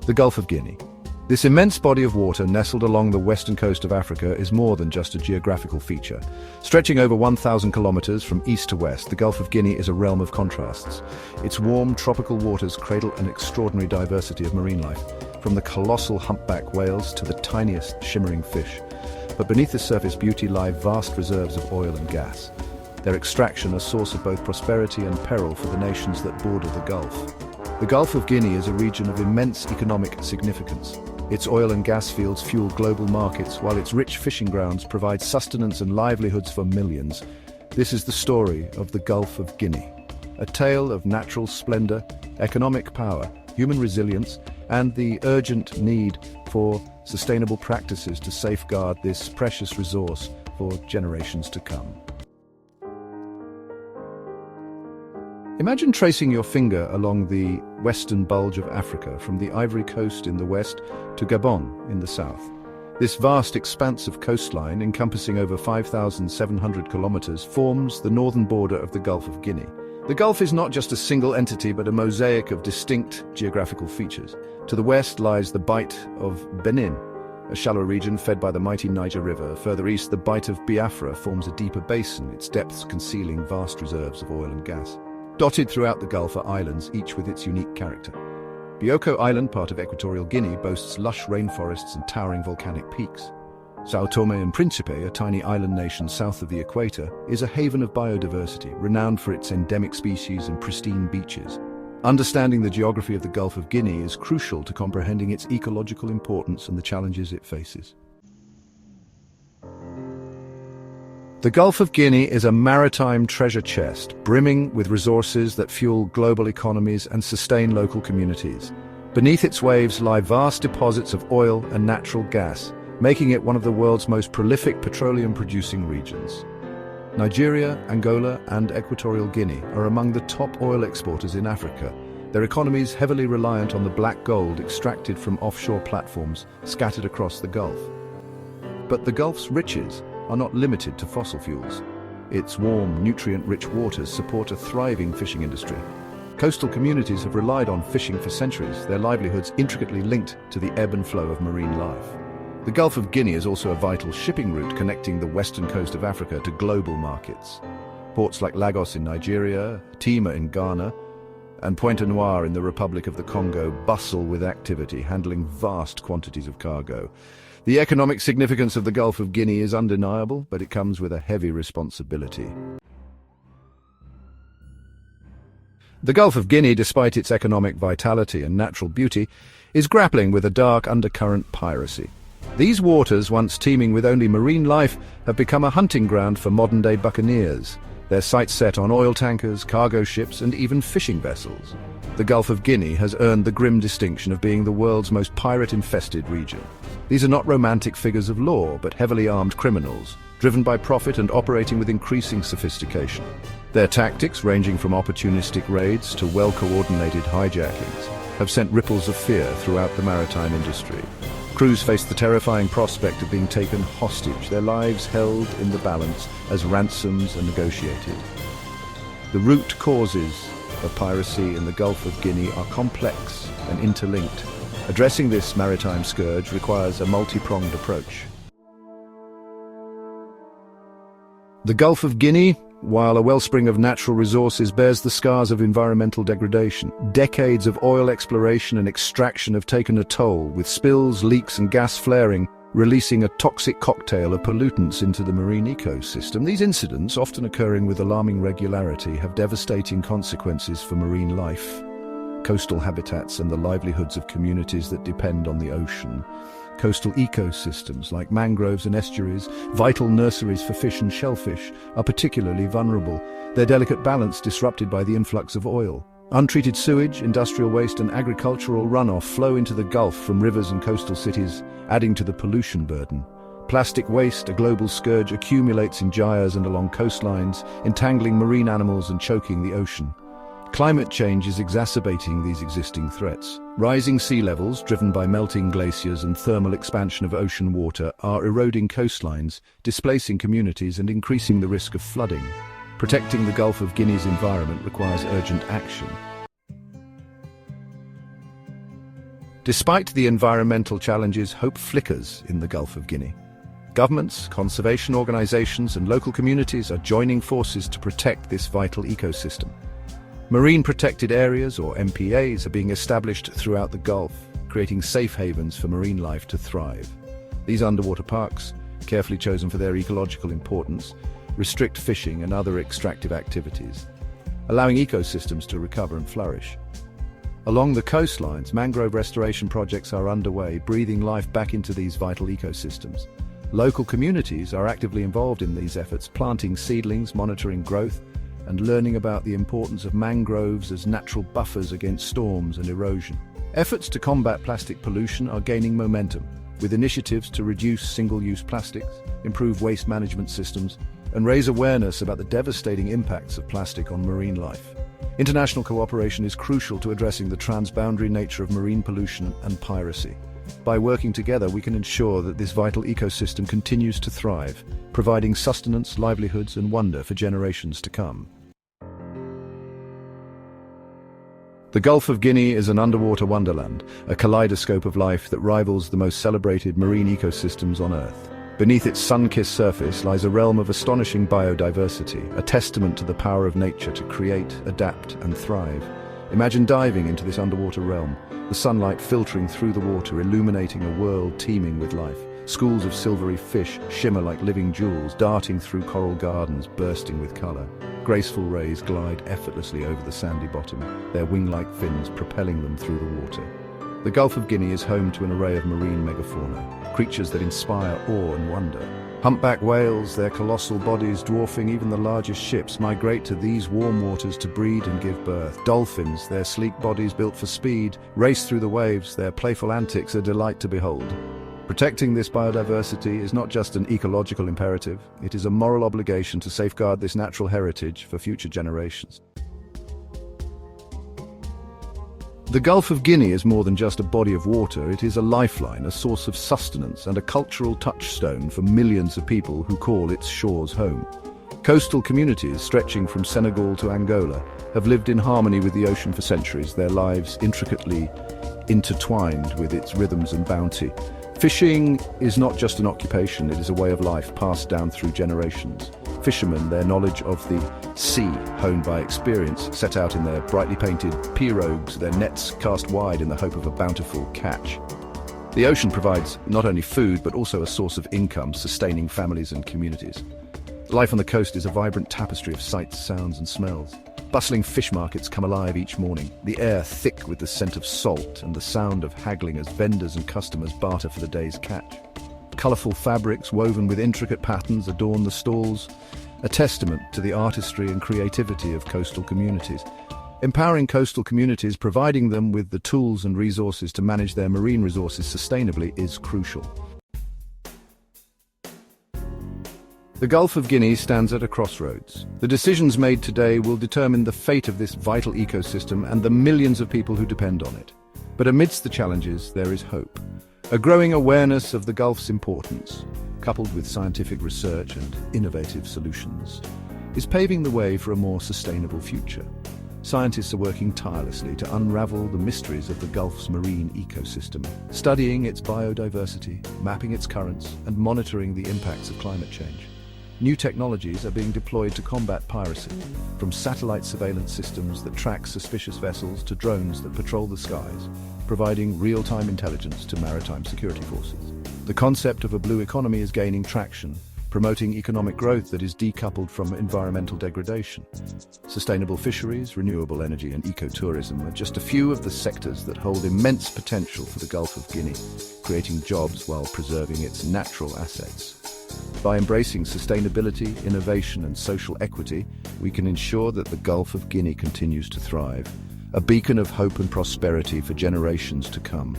The Gulf of Guinea. This immense body of water nestled along the western coast of Africa is more than just a geographical feature. Stretching over 1,000 kilometers from east to west, the Gulf of Guinea is a realm of contrasts. Its warm, tropical waters cradle an extraordinary diversity of marine life, from the colossal humpback whales to the tiniest shimmering fish. But beneath this surface beauty lie vast reserves of oil and gas. Their extraction a source of both prosperity and peril for the nations that border the Gulf. The Gulf of Guinea is a region of immense economic significance. Its oil and gas fields fuel global markets, while its rich fishing grounds provide sustenance and livelihoods for millions. This is the story of the Gulf of Guinea, a tale of natural splendor, economic power, human resilience, and the urgent need for sustainable practices to safeguard this precious resource for generations to come. Imagine tracing your finger along the western bulge of Africa, from the Ivory Coast in the west to Gabon in the south. This vast expanse of coastline, encompassing over 5,700 kilometers, forms the northern border of the Gulf of Guinea. The Gulf is not just a single entity, but a mosaic of distinct geographical features. To the west lies the Bight of Benin, a shallow region fed by the mighty Niger River. Further east, the Bight of Biafra forms a deeper basin, its depths concealing vast reserves of oil and gas. Dotted throughout the Gulf are islands, each with its unique character. Bioko Island, part of Equatorial Guinea, boasts lush rainforests and towering volcanic peaks. Tome and Príncipe, a tiny island nation south of the equator, is a haven of biodiversity, renowned for its endemic species and pristine beaches. Understanding the geography of the Gulf of Guinea is crucial to comprehending its ecological importance and the challenges it faces. The Gulf of Guinea is a maritime treasure chest, brimming with resources that fuel global economies and sustain local communities. Beneath its waves lie vast deposits of oil and natural gas, making it one of the world's most prolific petroleum-producing regions. Nigeria, Angola, and Equatorial Guinea are among the top oil exporters in Africa, their economies heavily reliant on the black gold extracted from offshore platforms scattered across the Gulf. But the Gulf's riches are not limited to fossil fuels. Its warm, nutrient-rich waters support a thriving fishing industry. Coastal communities have relied on fishing for centuries, their livelihoods intricately linked to the ebb and flow of marine life. The Gulf of Guinea is also a vital shipping route connecting the western coast of Africa to global markets. Ports like Lagos in Nigeria, Tome in Ghana, and Pointe Noire in the Republic of the Congo bustle with activity, handling vast quantities of cargo. The economic significance of the Gulf of Guinea is undeniable, but it comes with a heavy responsibility. The Gulf of Guinea, despite its economic vitality and natural beauty, is grappling with a dark undercurrent piracy. These waters, once teeming with only marine life, have become a hunting ground for modern-day buccaneers, their sights set on oil tankers, cargo ships, and even fishing vessels. The Gulf of Guinea has earned the grim distinction of being the world's most pirate-infested region. These are not romantic figures of law, but heavily armed criminals, driven by profit and operating with increasing sophistication. Their tactics, ranging from opportunistic raids to well-coordinated hijackings, have sent ripples of fear throughout the maritime industry. Crews face the terrifying prospect of being taken hostage, their lives held in the balance as ransoms are negotiated. The root causes of piracy in the Gulf of Guinea are complex and interlinked. Addressing this maritime scourge requires a multi-pronged approach. The Gulf of Guinea, while a wellspring of natural resources, bears the scars of environmental degradation. Decades of oil exploration and extraction have taken a toll, with spills, leaks, and gas flaring, releasing a toxic cocktail of pollutants into the marine ecosystem. These incidents, often occurring with alarming regularity, have devastating consequences for marine life, coastal habitats, and the livelihoods of communities that depend on the ocean. Coastal ecosystems like mangroves and estuaries, vital nurseries for fish and shellfish, are particularly vulnerable, their delicate balance disrupted by the influx of oil. Untreated sewage, industrial waste, and agricultural runoff flow into the Gulf from rivers and coastal cities, adding to the pollution burden. Plastic waste, a global scourge, accumulates in gyres and along coastlines, entangling marine animals and choking the ocean. Climate change is exacerbating these existing threats. Rising sea levels, driven by melting glaciers and thermal expansion of ocean water, are eroding coastlines, displacing communities and increasing the risk of flooding. Protecting the Gulf of Guinea's environment requires urgent action. Despite the environmental challenges, hope flickers in the Gulf of Guinea. Governments, conservation organizations, and local communities are joining forces to protect this vital ecosystem. Marine protected areas, or MPAs, are being established throughout the Gulf, creating safe havens for marine life to thrive. These underwater parks, carefully chosen for their ecological importance, restrict fishing and other extractive activities, allowing ecosystems to recover and flourish. Along the coastlines, mangrove restoration projects are underway, breathing life back into these vital ecosystems. Local communities are actively involved in these efforts, planting seedlings, monitoring growth, and learning about the importance of mangroves as natural buffers against storms and erosion. Efforts to combat plastic pollution are gaining momentum, with initiatives to reduce single-use plastics, improve waste management systems, and raise awareness about the devastating impacts of plastic on marine life. International cooperation is crucial to addressing the transboundary nature of marine pollution and piracy. By working together, we can ensure that this vital ecosystem continues to thrive, providing sustenance, livelihoods, and wonder for generations to come. The Gulf of Guinea is an underwater wonderland, a kaleidoscope of life that rivals the most celebrated marine ecosystems on Earth. Beneath its sun-kissed surface lies a realm of astonishing biodiversity, a testament to the power of nature to create, adapt, and thrive. Imagine diving into this underwater realm, the sunlight filtering through the water, illuminating a world teeming with life. Schools of silvery fish shimmer like living jewels, darting through coral gardens bursting with color. Graceful rays glide effortlessly over the sandy bottom, their wing-like fins propelling them through the water. The Gulf of Guinea is home to an array of marine megafauna, creatures that inspire awe and wonder. Humpback whales, their colossal bodies dwarfing even the largest ships, migrate to these warm waters to breed and give birth. Dolphins, their sleek bodies built for speed, race through the waves, their playful antics a delight to behold. Protecting this biodiversity is not just an ecological imperative, it is a moral obligation to safeguard this natural heritage for future generations. The Gulf of Guinea is more than just a body of water, it is a lifeline, a source of sustenance, and a cultural touchstone for millions of people who call its shores home. Coastal communities stretching from Senegal to Angola have lived in harmony with the ocean for centuries, their lives intricately intertwined with its rhythms and bounty. Fishing is not just an occupation, it is a way of life passed down through generations. Fishermen, their knowledge of the sea, honed by experience, set out in their brightly painted pirogues, their nets cast wide in the hope of a bountiful catch. The ocean provides not only food, but also a source of income, sustaining families and communities. Life on the coast is a vibrant tapestry of sights, sounds, and smells. Bustling fish markets come alive each morning, the air thick with the scent of salt and the sound of haggling as vendors and customers barter for the day's catch. Colourful fabrics woven with intricate patterns adorn the stalls, a testament to the artistry and creativity of coastal communities. Empowering coastal communities, providing them with the tools and resources to manage their marine resources sustainably is crucial. The Gulf of Guinea stands at a crossroads. The decisions made today will determine the fate of this vital ecosystem and the millions of people who depend on it. But amidst the challenges, there is hope. A growing awareness of the Gulf's importance, coupled with scientific research and innovative solutions, is paving the way for a more sustainable future. Scientists are working tirelessly to unravel the mysteries of the Gulf's marine ecosystem, studying its biodiversity, mapping its currents, and monitoring the impacts of climate change. New technologies are being deployed to combat piracy, from satellite surveillance systems that track suspicious vessels to drones that patrol the skies, providing real-time intelligence to maritime security forces. The concept of a blue economy is gaining traction, promoting economic growth that is decoupled from environmental degradation. Sustainable fisheries, renewable energy, and ecotourism are just a few of the sectors that hold immense potential for the Gulf of Guinea, creating jobs while preserving its natural assets. By embracing sustainability, innovation, and social equity, we can ensure that the Gulf of Guinea continues to thrive, a beacon of hope and prosperity for generations to come.